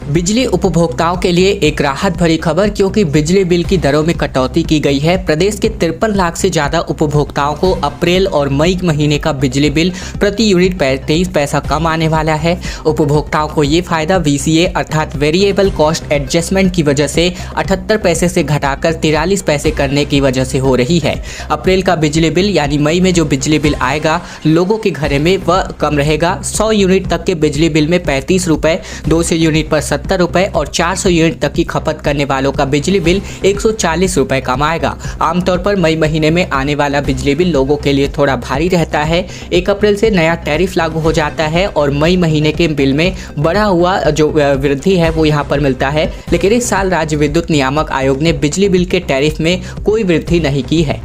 बिजली उपभोक्ताओं के लिए एक राहत भरी खबर, क्योंकि बिजली बिल की दरों में कटौती की गई है। प्रदेश के 53 लाख से ज़्यादा उपभोक्ताओं को अप्रैल और मई महीने का बिजली बिल प्रति यूनिट 23 पैसा कम आने वाला है। उपभोक्ताओं को ये फायदा VCA अर्थात वेरिएबल कॉस्ट एडजस्टमेंट की वजह से 78 पैसे से घटाकर 43 पैसे करने की वजह से हो रही है। अप्रैल का बिजली बिल यानी मई में जो बिजली बिल आएगा लोगों के घरों में वह कम रहेगा। 100 यूनिट तक के बिजली बिल में 35 रुपये, 200 यूनिट पर 70 रुपये और 400 यूनिट तक की खपत करने वालों का बिजली बिल 140 रुपये कम आएगा। आमतौर पर मई महीने में आने वाला बिजली बिल लोगों के लिए थोड़ा भारी रहता है। 1 अप्रैल से नया टैरिफ लागू हो जाता है और मई महीने के बिल में बढ़ा हुआ जो वृद्धि है वो यहाँ पर मिलता है। लेकिन इस साल राज्य विद्युत नियामक आयोग ने बिजली बिल के टैरिफ में कोई वृद्धि नहीं की है।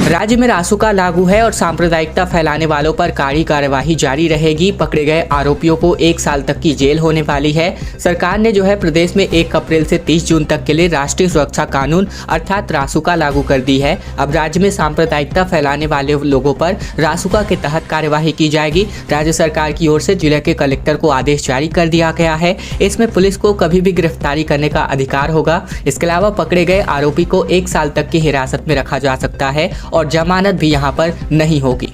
राज्य में रासुका लागू है और सांप्रदायिकता फैलाने वालों पर कड़ी कार्यवाही जारी रहेगी। पकड़े गए आरोपियों को 1 साल तक की जेल होने वाली है। सरकार ने जो है प्रदेश में 1 अप्रैल से 30 जून तक के लिए राष्ट्रीय सुरक्षा कानून अर्थात रासुका लागू कर दी है। अब राज्य में सांप्रदायिकता फैलाने वाले लोगों पर रासुका के तहत कार्यवाही की जाएगी। राज्य सरकार की ओर से जिले के कलेक्टर को आदेश जारी कर दिया गया है। इसमें पुलिस को कभी भी गिरफ्तारी करने का अधिकार होगा। इसके अलावा पकड़े गए आरोपी को 1 साल तक की हिरासत में रखा जा सकता है और जमानत भी यहां पर नहीं होगी।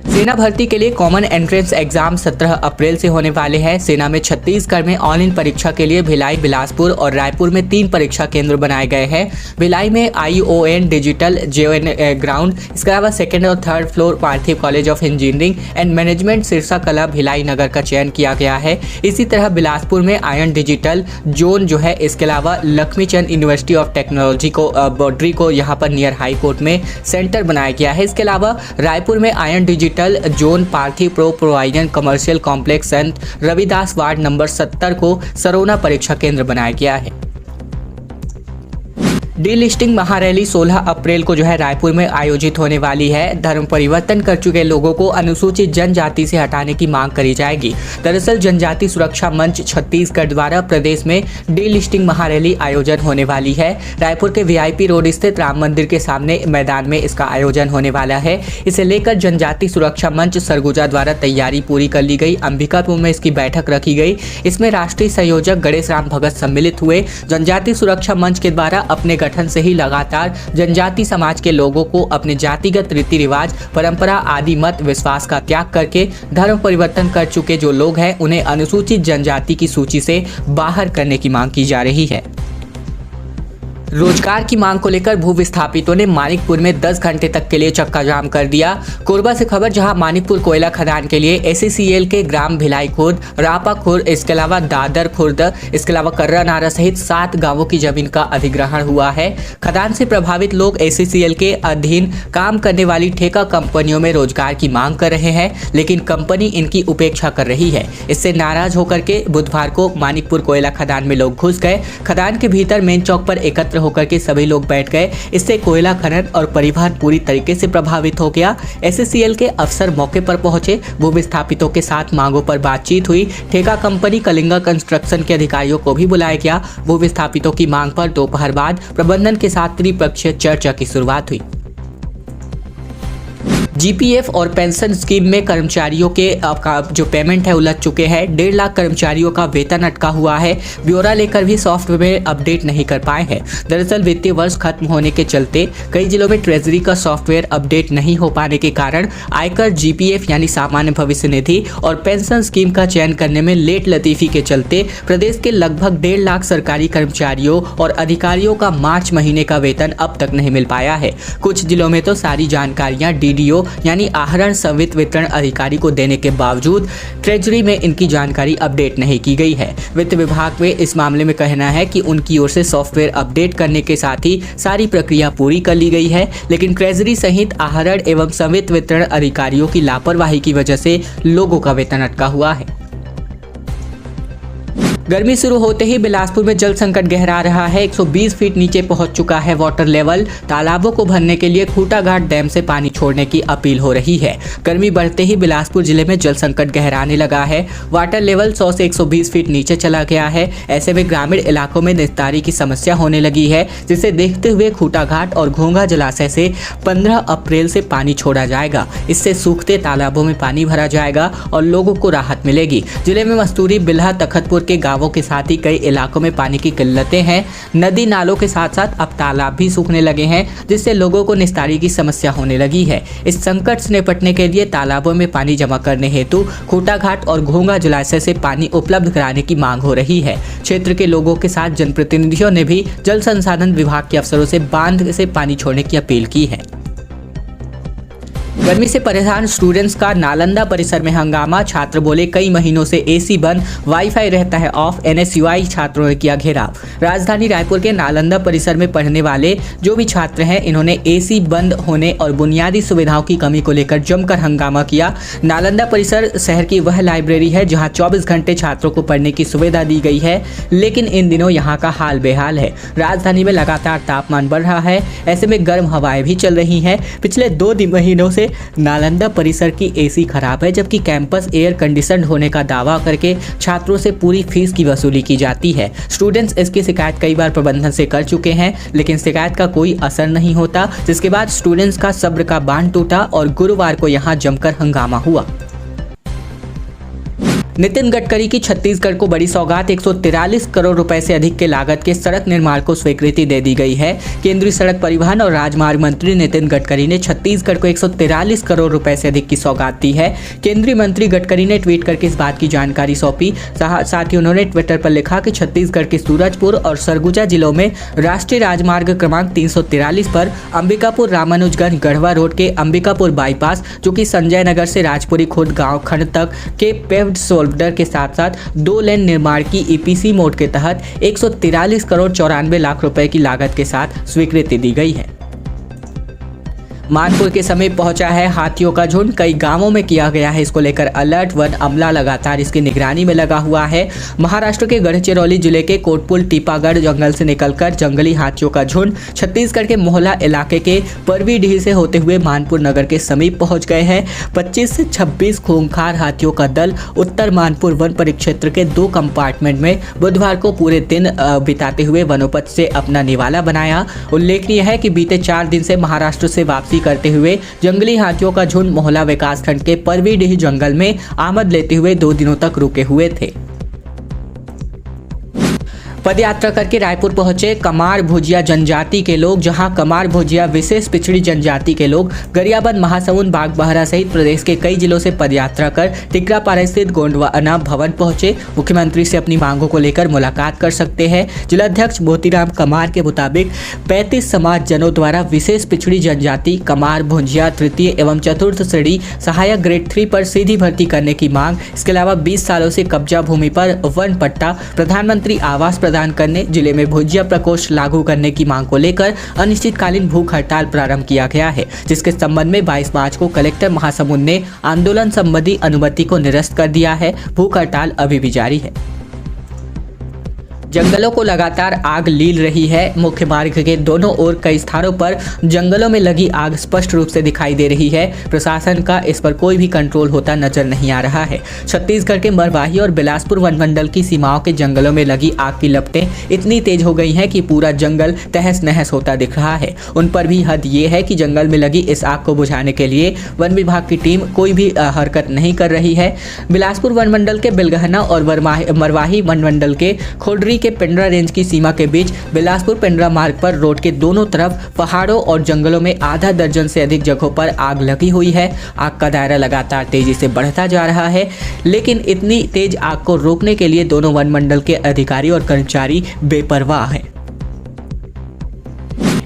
सेना भर्ती के लिए कॉमन एंट्रेंस एग्जाम 17 अप्रैल से होने वाले हैं। सेना में छत्तीसगढ़ में ऑन इन परीक्षा के लिए भिलाई, बिलासपुर और रायपुर में 3 परीक्षा केंद्र बनाए गए हैं। भिलाई में ION डिजिटल JON ग्राउंड, इसके अलावा 2nd और 3rd floor Parthiv college of engineering and management Sirsa कला भिलाई नगर का चयन किया गया है। इसी तरह बिलासपुर में आयन डिजिटल जोन जो है, इसके अलावा लक्ष्मीचंद यूनिवर्सिटी ऑफ टेक्नोलॉजी को बॉर्डरी को यहाँ पर नियर हाई कोर्ट में सेंटर बनाया गया है। इसके अलावा रायपुर में आयन डिजिटल जोन पार्थिव प्रोवाइजन कमर्शियल कॉम्प्लेक्स संत रविदास वार्ड नंबर 70 को सरोना परीक्षा केंद्र बनाया गया है। डीलिस्टिंग महारैली 16 अप्रैल को जो है रायपुर में आयोजित होने वाली है। धर्म परिवर्तन कर चुके लोगों को अनुसूचित जनजाति से हटाने की मांग करी जाएगी। दरअसल जनजाति सुरक्षा मंच छत्तीसगढ़ द्वारा प्रदेश में डीलिस्टिंग महारैली आयोजन होने वाली है। रायपुर के VIP रोड स्थित राम मंदिर के सामने मैदान में इसका आयोजन होने वाला है। इसे लेकर जनजाति सुरक्षा मंच सरगुजा द्वारा तैयारी पूरी कर ली गई। अंबिकापुर में इसकी बैठक रखी गई। इसमें राष्ट्रीय संयोजक गणेश राम भगत सम्मिलित हुए। जनजाति सुरक्षा मंच के द्वारा अपने गठन से ही लगातार जनजाति समाज के लोगों को अपने जातिगत रीति रिवाज, परंपरा आदि मत विश्वास का त्याग करके धर्म परिवर्तन कर चुके जो लोग हैं उन्हें अनुसूचित जनजाति की सूची से बाहर करने की मांग की जा रही है। रोजगार की मांग को लेकर भू विस्थापितों ने मानिकपुर में 10 घंटे तक के लिए चक्का जाम कर दिया। कोरबा से खबर, जहां मानिकपुर कोयला खदान के लिए SCCL के ग्राम भिलाई खुर्द, रापा खुर्द, इसके अलावा दादर खुर्द, इसके अलावा कर्रा नारा सहित 7 गांवों की जमीन का अधिग्रहण हुआ है। खदान से प्रभावित लोग SCCL के अधीन काम करने वाली ठेका कंपनियों में रोजगार की मांग कर रहे हैं, लेकिन कंपनी इनकी उपेक्षा कर रही है। इससे नाराज होकर के बुधवार को मानिकपुर कोयला खदान में लोग घुस गए। खदान के भीतर मेन चौक पर एकत्र होकर के सभी लोग बैठ गए। इससे कोयला खनन और परिवहन पूरी तरीके से प्रभावित हो गया। SCCL के अफसर मौके पर पहुंचे। भू विस्थापितों के साथ मांगों पर बातचीत हुई। ठेका कंपनी कलिंगा कंस्ट्रक्शन के अधिकारियों को भी बुलाया गया। भू विस्थापितों की मांग पर दोपहर बाद प्रबंधन के साथ त्रिपक्षीय चर्चा की शुरुआत हुई। GPF और पेंशन स्कीम में कर्मचारियों के जो पेमेंट है उलझ चुके हैं। 1.5 लाख कर्मचारियों का वेतन अटका हुआ है। ब्यौरा लेकर भी सॉफ्टवेयर अपडेट नहीं कर पाए हैं। दरअसल वित्तीय वर्ष खत्म होने के चलते कई जिलों में ट्रेजरी का सॉफ्टवेयर अपडेट नहीं हो पाने के कारण आयकर, GPF यानी सामान्य भविष्य निधि और पेंशन स्कीम का चयन करने में लेट लतीफी के चलते प्रदेश के लगभग 1.5 लाख सरकारी कर्मचारियों और अधिकारियों का मार्च महीने का वेतन अब तक नहीं मिल पाया है। कुछ जिलों में तो सारी जानकारियां DDO यानी आहरण संवित वितरण अधिकारी को देने के बावजूद ट्रेजरी में इनकी जानकारी अपडेट नहीं की गई है। वित्त विभाग में इस मामले में कहना है कि उनकी ओर से सॉफ्टवेयर अपडेट करने के साथ ही सारी प्रक्रिया पूरी कर ली गई है, लेकिन ट्रेजरी सहित आहरण एवं संवित वितरण अधिकारियों की लापरवाही की वजह से लोगों का वेतन अटका हुआ है। गर्मी शुरू होते ही बिलासपुर में जल संकट गहरा रहा है। 120 फीट नीचे पहुंच चुका है वाटर लेवल। तालाबों को भरने के लिए खूटाघाट डैम से पानी छोड़ने की अपील हो रही है। गर्मी बढ़ते ही बिलासपुर जिले में जल संकट गहराने लगा है। वाटर लेवल 100 से 120 फीट नीचे चला गया है। ऐसे में ग्रामीण इलाकों में निस्तारी की समस्या होने लगी है, जिसे देखते हुए खूटाघाट और घोंघा जलाशय से 15 अप्रैल से पानी छोड़ा जाएगा। इससे सूखते तालाबों में पानी भरा जाएगा और लोगों को राहत मिलेगी। जिले में मस्तूरी, बिल्हा, तखतपुर के गांवों के साथ ही कई इलाकों में पानी की किल्लतें हैं। नदी नालों के साथ साथ अब तालाब भी सूखने लगे हैं, जिससे लोगों को निस्तारी की समस्या होने लगी है। इस संकट से निपटने के लिए तालाबों में पानी जमा करने हेतु खूटाघाट और घोंघा जलाशय से पानी उपलब्ध कराने की मांग हो रही है। क्षेत्र के लोगों के साथ जनप्रतिनिधियों ने भी जल संसाधन विभाग के अफसरों से बांध से पानी छोड़ने की अपील की है। गर्मी से परेशान स्टूडेंट्स का नालंदा परिसर में हंगामा। छात्र बोले कई महीनों से एसी बंद, वाईफाई रहता है ऑफ। एनएसयूआई छात्रों ने किया घेराव। राजधानी रायपुर के नालंदा परिसर में पढ़ने वाले जो भी छात्र हैं, इन्होंने एसी बंद होने और बुनियादी सुविधाओं की कमी को लेकर जमकर हंगामा किया। नालंदा परिसर शहर की वह लाइब्रेरी है जहाँ 24 घंटे छात्रों को पढ़ने की सुविधा दी गई है, लेकिन इन दिनों यहाँ का हाल बेहाल है। राजधानी में लगातार तापमान बढ़ रहा है, ऐसे में गर्म हवाएं भी चल रही हैं। पिछले 2 महीनों से नालंदा परिसर की एसी खराब है, जबकि कैंपस एयर कंडीशनड होने का दावा करके छात्रों से पूरी फीस की वसूली की जाती है। स्टूडेंट्स इसकी शिकायत कई बार प्रबंधन से कर चुके हैं, लेकिन शिकायत का कोई असर नहीं होता, जिसके बाद स्टूडेंट्स का सब्र का बांध टूटा और गुरुवार को यहां जमकर हंगामा हुआ। नितिन गडकरी की छत्तीसगढ़ को बड़ी सौगात। 143 करोड़ रुपए से अधिक के लागत के सड़क निर्माण को स्वीकृति दे दी गई है। केंद्रीय सड़क परिवहन और राजमार्ग मंत्री नितिन गडकरी ने छत्तीसगढ़ को 143 करोड़ रुपए से अधिक की सौगात दी है। केंद्रीय मंत्री गडकरी ने ट्वीट करके इस बात की जानकारी सौंपी। साथ ही उन्होंने ट्विटर पर लिखा कि छत्तीसगढ़ के सूरजपुर और सरगुजा जिलों में राष्ट्रीय राजमार्ग क्रमांक 343 पर अंबिकापुर रामानुजगंज गढ़वा रोड के अंबिकापुर बाईपास, जो कि संजय नगर से राजपुरी खुर्द गाँव खंड तक के पेव्ड शोल्डर के साथ साथ 2 लेन निर्माण की ईपीसी मोड के तहत 143 करोड़ 94 लाख रुपए की लागत के साथ स्वीकृति दी गई है। मानपुर के समीप पहुंचा है हाथियों का झुंड। कई गांवों में किया गया है इसको लेकर अलर्ट। वन अमला लगातार इसकी निगरानी में लगा हुआ है। महाराष्ट्र के गढ़चिरौली जिले के कोटपुल टीपागढ़ जंगल से निकलकर जंगली हाथियों का झुंड छत्तीसगढ़ के मोहला इलाके के परवीडीह से होते हुए मानपुर नगर के समीप पहुंच गए हैं। 25 से 26 खूंखार हाथियों का दल उत्तर मानपुर वन परिक्षेत्र के 2 कंपार्टमेंट में बुधवार को पूरे दिन बिताते हुए वनोपज से अपना निवाला बनाया। उल्लेखनीय है कि बीते 4 दिन से महाराष्ट्र से वापसी करते हुए जंगली हाथियों का झुंड मोहला विकासखंड के परवीडीह जंगल में आमद लेते हुए 2 दिनों तक रुके हुए थे। पदयात्रा करके रायपुर पहुंचे कमार भुजिया जनजाति के लोग, जहां कमार भुजिया विशेष पिछड़ी जनजाति के लोग गरियाबंद, महासमुंद, बागबाहरा सहित प्रदेश के कई जिलों से पदयात्रा कर टिकरापारा स्थित गोंडवाना भवन पहुंचे। मुख्यमंत्री से अपनी मांगों को लेकर मुलाकात कर सकते हैं। जिलाध्यक्ष मोतीराम कमार के मुताबिक 35 समाज जनों द्वारा विशेष पिछड़ी जनजाति कमार भुजिया तृतीय एवं चतुर्थ श्रेणी सहायक ग्रेड 3 पर सीधी भर्ती करने की मांग। इसके अलावा 20 सालों से कब्जा भूमि पर वन पट्टा, प्रधानमंत्री आवास प्रदान करने, जिले में भुजिया प्रकोष्ठ लागू करने की मांग को लेकर अनिश्चितकालीन भूख हड़ताल प्रारंभ किया गया है, जिसके संबंध में 22 मार्च को कलेक्टर महासमुंद ने आंदोलन संबंधी अनुमति को निरस्त कर दिया है। भूख हड़ताल अभी भी जारी है। जंगलों को लगातार आग लील रही है। मुख्य मार्ग के दोनों ओर कई स्थानों पर जंगलों में लगी आग स्पष्ट रूप से दिखाई दे रही है। प्रशासन का इस पर कोई भी कंट्रोल होता नजर नहीं आ रहा है। छत्तीसगढ़ के मरवाही और बिलासपुर वनमंडल की सीमाओं के जंगलों में लगी आग की लपटें इतनी तेज हो गई हैं कि पूरा जंगल तहस नहस होता दिख रहा है। उन पर भी हद ये है कि जंगल में लगी इस आग को बुझाने के लिए वन विभाग की टीम कोई भी हरकत नहीं कर रही है। बिलासपुर वनमंडल के बिलगहना और मरवाही वनमंडल के खोडरी के पेंड्रा रेंज की सीमा के बीच बिलासपुर पेंड्रा मार्ग पर रोड के दोनों तरफ पहाड़ों और जंगलों में आधा दर्जन से अधिक जगहों पर आग लगी हुई है। आग का दायरा लगातार तेजी से बढ़ता जा रहा है, लेकिन इतनी तेज आग को रोकने के लिए दोनों वन मंडल के अधिकारी और कर्मचारी बेपरवाह हैं।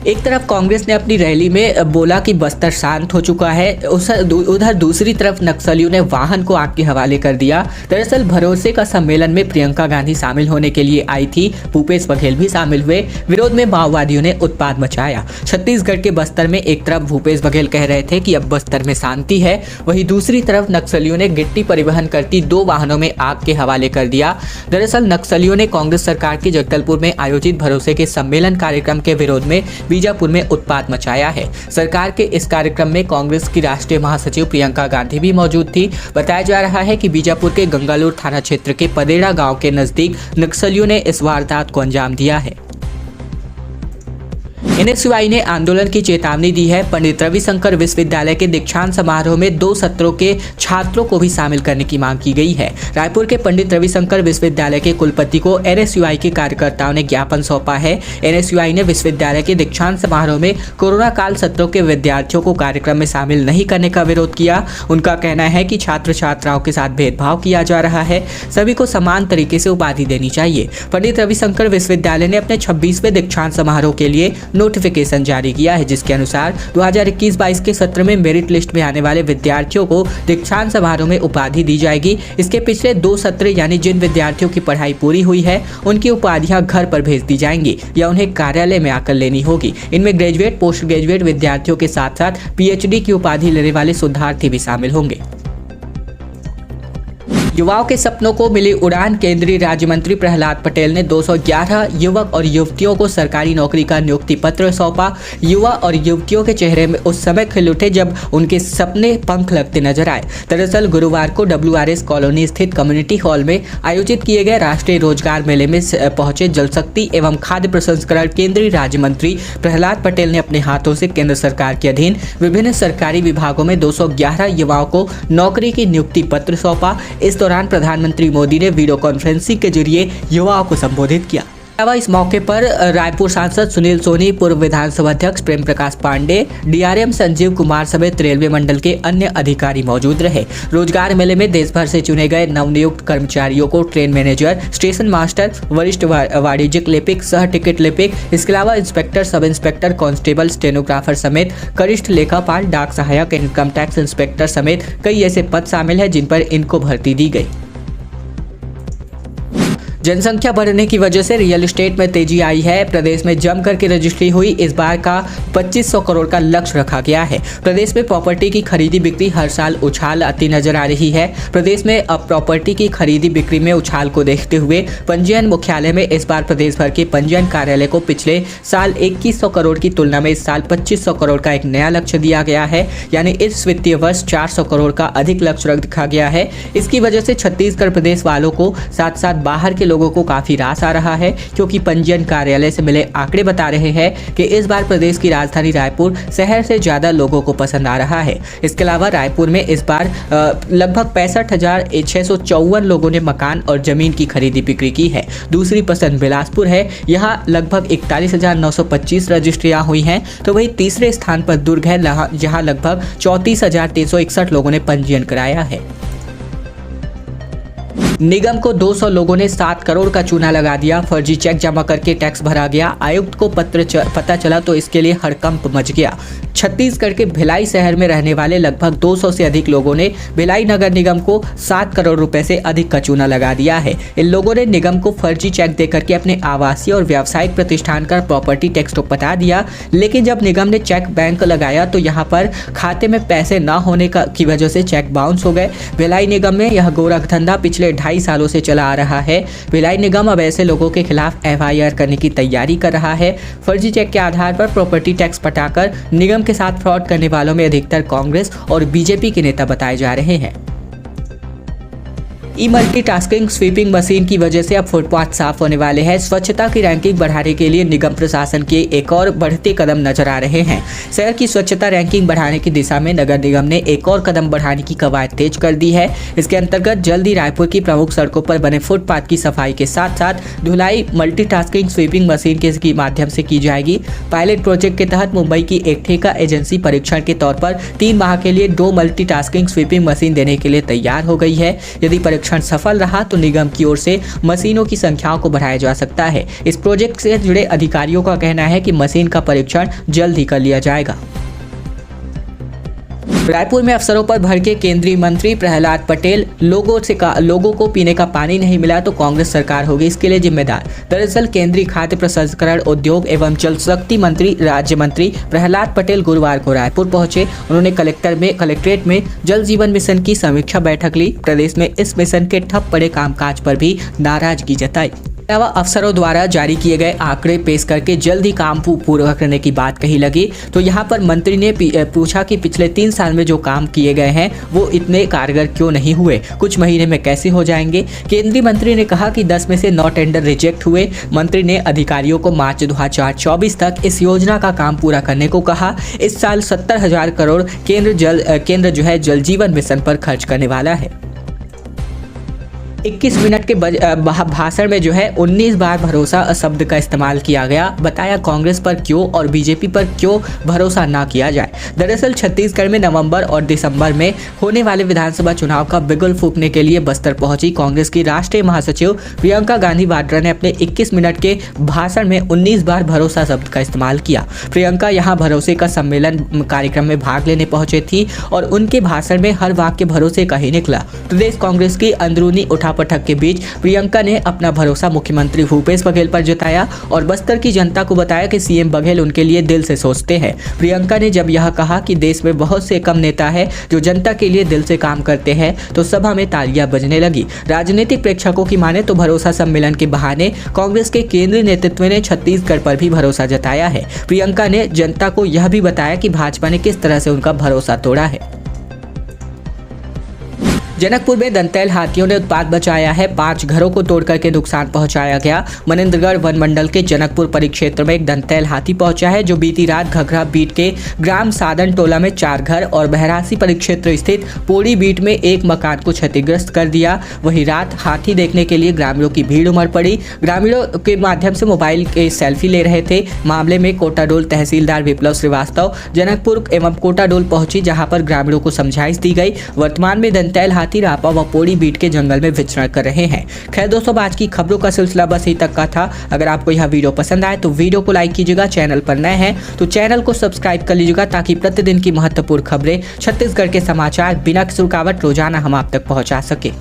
एक तरफ कांग्रेस ने अपनी रैली में बोला कि बस्तर शांत हो चुका है, उधर दूसरी तरफ नक्सलियों ने वाहन को आग के हवाले कर दिया। दरअसल भरोसे का सम्मेलन में प्रियंका गांधी शामिल होने के लिए आई थी, भूपेश बघेल भी शामिल हुए। विरोध में माओवादियों ने उत्पात मचाया। छत्तीसगढ़ के बस्तर में एक तरफ भूपेश बघेल कह रहे थे कि अब बस्तर में शांति है, वहीं दूसरी तरफ नक्सलियों ने गिट्टी परिवहन करती 2 वाहनों में आग के हवाले कर दिया। दरअसल नक्सलियों ने कांग्रेस सरकार के जगदलपुर में आयोजित भरोसे के सम्मेलन कार्यक्रम के विरोध में बीजापुर में उत्पात मचाया है। सरकार के इस कार्यक्रम में कांग्रेस की राष्ट्रीय महासचिव प्रियंका गांधी भी मौजूद थी। बताया जा रहा है कि बीजापुर के गंगालूर थाना क्षेत्र के पदेड़ा गांव के नजदीक नक्सलियों ने इस वारदात को अंजाम दिया है। एनएसयूआई ने आंदोलन की चेतावनी दी है। पंडित रविशंकर विश्वविद्यालय के दीक्षांत समारोह में 2 सत्रों के छात्रों को भी शामिल करने की मांग की गई है। रायपुर के पंडित रविशंकर विश्वविद्यालय के कुलपति को एनएसयूआई के कार्यकर्ताओं ने ज्ञापन सौंपा है। एनएसयूआई ने विश्वविद्यालय के दीक्षांत समारोह में कोरोना काल सत्रों के विद्यार्थियों को कार्यक्रम में शामिल नहीं करने का विरोध किया। उनका कहना है कि छात्र छात्राओं के साथ भेदभाव किया जा रहा है, सभी को समान तरीके से उपाधि देनी चाहिए। पंडित रविशंकर विश्वविद्यालय ने अपने 26वें दीक्षांत समारोह के लिए नोटिफिकेशन जारी किया है, जिसके अनुसार 2021-22 के सत्र में मेरिट लिस्ट में आने वाले विद्यार्थियों को दीक्षांत समारोह में उपाधि दी जाएगी। इसके पिछले 2 सत्र यानी जिन विद्यार्थियों की पढ़ाई पूरी हुई है उनकी उपाधियां घर पर भेज दी जाएंगी या उन्हें कार्यालय में आकर लेनी होगी। इनमें ग्रेजुएट, पोस्ट ग्रेजुएट विद्यार्थियों के साथ साथ पीएचडी की उपाधि लेने वाले शोधार्थी भी शामिल होंगे। युवाओं के सपनों को मिली उड़ान। केंद्रीय राज्य मंत्री प्रहलाद पटेल ने 211 युवक और युवतियों को सरकारी नौकरी का नियुक्ति पत्र सौंपा। युवा और युवतियों के चेहरे में उस समय खिल उठे जब उनके सपने पंख लगते नजर आए। दरअसल गुरुवार को WRS कॉलोनी स्थित कम्युनिटी हॉल में आयोजित किए गए राष्ट्रीय रोजगार मेले में पहुंचे जल शक्ति एवं खाद्य प्रसंस्करण केंद्रीय राज्य मंत्री प्रहलाद पटेल ने अपने हाथों से केंद्र सरकार के अधीन विभिन्न सरकारी विभागों में 211 युवाओं को नौकरी की नियुक्ति पत्र सौंपा। इस दौरान प्रधानमंत्री मोदी ने वीडियो कॉन्फ्रेंसिंग के जरिए युवाओं को संबोधित किया। इस मौके पर रायपुर सांसद सुनील सोनी, पूर्व विधानसभा अध्यक्ष प्रेम प्रकाश पांडे, DRM संजीव कुमार समेत रेलवे मंडल के अन्य अधिकारी मौजूद रहे। रोजगार मेले में देश भर से चुने गए नवनियुक्त कर्मचारियों को ट्रेन मैनेजर, स्टेशन मास्टर, वरिष्ठ वाणिज्यिक लिपिक, सह टिकट लिपिक, इसके अलावा inspector, sub inspector, constable, stenographer समेत कनिष्ठ लेखापाल, डाक सहायक, इनकम टैक्स इंस्पेक्टर समेत कई ऐसे पद शामिल हैं जिन पर इनको भर्ती दी गई। जनसंख्या बढ़ने की वजह से रियल एस्टेट में तेजी आई है। प्रदेश में जम करके रजिस्ट्री हुई। इस बार का 2500 करोड़ का लक्ष्य रखा गया है। प्रदेश में प्रॉपर्टी की खरीदी बिक्री हर साल उछाल आती नजर आ रही है। प्रदेश में अब प्रॉपर्टी की खरीदी बिक्री में उछाल को देखते हुए पंजीयन मुख्यालय में इस बार प्रदेश भर के पंजीयन कार्यालय को पिछले साल 2100 करोड़ की तुलना में इस साल 2500 करोड़ का एक नया लक्ष्य दिया गया है। यानी इस वित्तीय वर्ष 400 करोड़ का अधिक लक्ष्य रखा गया है। इसकी वजह से छत्तीसगढ़ प्रदेश वालों को साथ साथ बाहर के लोगों को काफी रास आ रहा है, क्योंकि पंजीयन कार्यालय से मिले आंकड़े बता रहे हैं कि इस बार प्रदेश की राजधानी रायपुर शहर से ज्यादा लोगों को पसंद आ रहा है। इसके अलावा रायपुर में इस बार लगभग 65,654 लोगों ने मकान और जमीन की खरीदी बिक्री की है। दूसरी पसंद बिलासपुर है, यहाँ लगभग 41,925 रजिस्ट्रियां हुई हैं। तो वही तीसरे स्थान पर दुर्ग है, जहाँ लगभग 34,361 लोगों ने पंजीयन कराया है। निगम को 200 लोगों ने 7 करोड़ का चूना लगा दिया। फर्जी चेक जमा करके टैक्स भरा गया। आयुक्त को पता चला तो इसके लिए हड़कंप मच गया। छत्तीसगढ़ के भिलाई शहर में रहने वाले लगभग 200 से अधिक लोगों ने भिलाई नगर निगम को 7 करोड़ रुपए से अधिक का चूना लगा दिया है। इन लोगों ने निगम को फर्जी चेक देकर के अपने आवासीय और व्यावसायिक प्रतिष्ठान का प्रॉपर्टी टैक्स तो पटा दिया, लेकिन जब निगम ने चेक बैंक लगाया तो यहाँ पर खाते में पैसे न होने की वजह से चेक बाउंस हो गए। भिलाई निगम में यह गोरख धंधा पिछले 2.5 सालों से चला आ रहा है। भिलाई निगम अब ऐसे लोगों के खिलाफ FIR करने की तैयारी कर रहा है। फर्जी चेक के आधार पर प्रॉपर्टी टैक्स पटाकर निगम के साथ फ्रॉड करने वालों में अधिकतर कांग्रेस और बीजेपी के नेता बताए जा रहे हैं। मल्टीटास्किंग स्वीपिंग मशीन की वजह से अब फुटपाथ साफ होने वाले हैं। स्वच्छता की रैंकिंग बढ़ाने के लिए निगम प्रशासन के एक और बढ़ते कदम नजर आ रहे हैं। शहर की स्वच्छता रैंकिंग बढ़ाने की दिशा में नगर निगम ने एक और कदम बढ़ाने की कवायद तेज कर दी है। इसके अंतर्गत जल्द ही रायपुर की प्रमुख सड़कों पर बने फुटपाथ की सफाई के साथ साथ धुलाई मल्टीटास्किंग स्वीपिंग मशीन के माध्यम से की जाएगी। पायलट प्रोजेक्ट के तहत मुंबई की एक ठेका एजेंसी परीक्षण के तौर पर 3 माह के लिए 2 मल्टीटास्किंग स्वीपिंग मशीन देने के लिए तैयार हो गई है। यदि परीक्षण सफल रहा तो निगम की ओर से मशीनों की संख्याओं को बढ़ाया जा सकता है। इस प्रोजेक्ट से जुड़े अधिकारियों का कहना है कि मशीन का परीक्षण जल्द ही कर लिया जाएगा। रायपुर में अफसरों पर भड़के केंद्रीय मंत्री प्रहलाद पटेल, लोगों को पीने का पानी नहीं मिला तो कांग्रेस सरकार होगी इसके लिए जिम्मेदार। दरअसल केंद्रीय खाद्य प्रसंस्करण उद्योग एवं जल शक्ति मंत्री राज्य मंत्री प्रहलाद पटेल गुरुवार को रायपुर पहुंचे। उन्होंने कलेक्ट्रेट में जल जीवन मिशन की समीक्षा बैठक ली। प्रदेश में इस मिशन के ठप पड़े कामकाज पर भी नाराजगी जताई। अलावा अफसरों द्वारा जारी किए गए आंकड़े पेश करके जल्द ही काम पूरा करने की बात कही लगी। तो यहाँ पर मंत्री ने पूछा कि पिछले 3 साल में जो काम किए गए हैं वो इतने कारगर क्यों नहीं हुए, कुछ महीने में कैसे हो जाएंगे। केंद्रीय मंत्री ने कहा कि 10 में से 9 टेंडर रिजेक्ट हुए। मंत्री ने अधिकारियों को मार्च 2024 तक इस योजना का काम पूरा करने को कहा। इस साल 70,000 करोड़ केंद्र जो है जल जीवन मिशन पर खर्च करने वाला है। 21 मिनट के भाषण में जो है 19 बार भरोसा शब्द का इस्तेमाल किया गया। बताया कांग्रेस पर क्यों और बीजेपी पर क्यों भरोसा ना किया जाए। दरअसल छत्तीसगढ़ में नवंबर और दिसंबर में होने वाले विधानसभा चुनाव का बिगुल फूंकने के लिए बस्तर पहुंची कांग्रेस की राष्ट्रीय महासचिव प्रियंका गांधी वाड्रा ने अपने 21 मिनट के भाषण में 19 बार भरोसा शब्द का इस्तेमाल किया। प्रियंका यहां भरोसे का सम्मेलन कार्यक्रम में भाग लेने पहुंचे थी और उनके भाषण में हर वाक्य भरोसे का ही निकला। प्रदेश कांग्रेस की अंदरूनी पटक के बीच प्रियंका ने अपना भरोसा मुख्यमंत्री भूपेश बघेल पर जताया और बस्तर की जनता को बताया कि सीएम बघेल उनके लिए दिल से सोचते हैं। प्रियंका ने जब यह कहा कि देश में बहुत से कम नेता हैं जो जनता के लिए दिल से काम करते हैं तो सभा में तालियां बजने लगी। राजनीतिक प्रेक्षकों की माने तो भरोसा सम्मेलन के बहाने कांग्रेस के केंद्रीय नेतृत्व ने छत्तीसगढ़ पर भी भरोसा जताया है। प्रियंका ने जनता को यह भी बताया कि भाजपा ने किस तरह से उनका भरोसा तोड़ा है। जनकपुर में दंतैल हाथियों ने उत्पात मचाया है। 5 घरों को तोड़ करके नुकसान पहुंचाया गया। मनेन्द्रगढ़ वन मंडल के जनकपुर परिक्षेत्र में एक दंतैल हाथी पहुंचा है जो बीती रात घघरा बीट के ग्राम साधन टोला में 4 घर और बहरासी परिक्षेत्र स्थित पोड़ी बीट में एक मकान को क्षतिग्रस्त कर दिया। वहीं रात हाथी देखने के लिए ग्रामीणों की भीड़ उमड़ पड़ी। ग्रामीणों के माध्यम से मोबाइल के सेल्फी ले रहे थे। मामले में कोटाडोल तहसीलदार विप्लव श्रीवास्तव जनकपुर एवं कोटाडोल पहुंची जहां पर ग्रामीणों को समझाइश दी गई। वर्तमान में दंतैल हाथी रापा व पोड़ी बीट के जंगल में विचरण कर रहे हैं। खैर दोस्तों, आज की खबरों का सिलसिला बस यहीं तक का था। अगर आपको यह वीडियो पसंद आए तो वीडियो को लाइक कीजिएगा। चैनल पर नए हैं तो चैनल को सब्सक्राइब कर लीजिएगा ताकि प्रतिदिन की महत्वपूर्ण खबरें, छत्तीसगढ़ के समाचार बिना किसी रुकावट रोजाना हम आप तक पहुंचा सके।